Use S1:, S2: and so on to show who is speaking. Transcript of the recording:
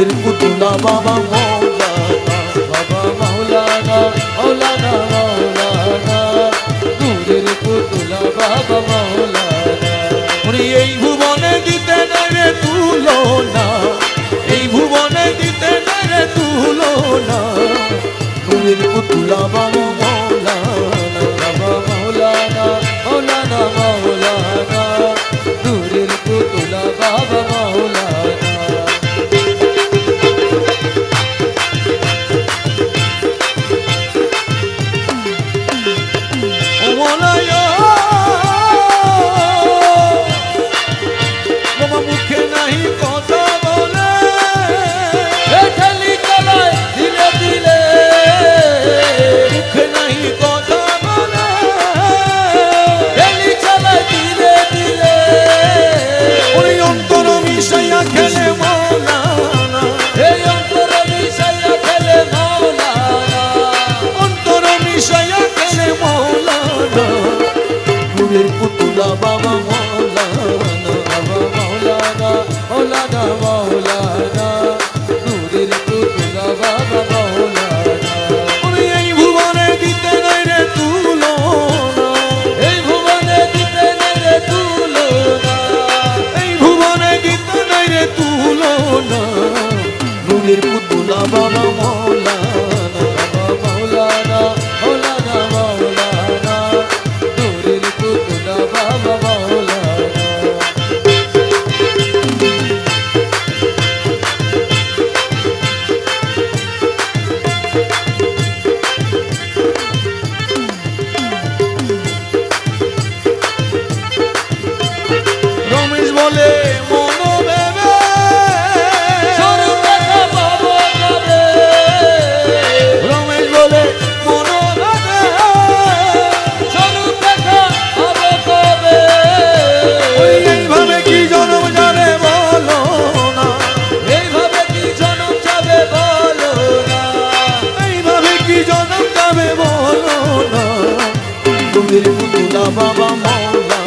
S1: নূরের পুতুলা বাবা মৌলানা, বাবা মৌলানা, মৌলানা মৌলানা, নূরের পুতুলা বাবা মৌলানা। ওরে এই ভুবনে দিতে নাই রে তুলনা, এই ভুবনে দিতে নাই রে তুলনা, নূরের পুতুলা বাবা মৌলানা, বাবা মৌলানা, মৌলানা মৌলানা, নূরের পুতুলা বাবা মৌলানা। পুতুলা বাবা মৌলানা, বাবা মৌলানা, মৌলানা মৌলানা, নূরের পুতুলা বাবা মৌলানা। এই ভুবনে দিতে নাই রে তুলনা, এই ভুবনে দিতে নাই রে তুলনা, এই ভুবনে দিতে নাই রে তুলনা, নূরের পুতুলা বাবা মৌলানা, বাবা মৌলানা, মৌলানা মৌলানা, নূরের পুতুলা বাবা মৌলানা। রমেশ বলে মনো ভেবে স্বরূপ দেখা পাবো কবে, রমেশ বলে মনো ভেবে স্বরূপ দেখা পাবো কবে। এইভাবে কি জনম যাবে বলো না, এইভাবে কি জনম যাবে বলো না, এইভাবে কি জনম যাবে বলো না, নূরের পুতুলা বাবা মৌলানা,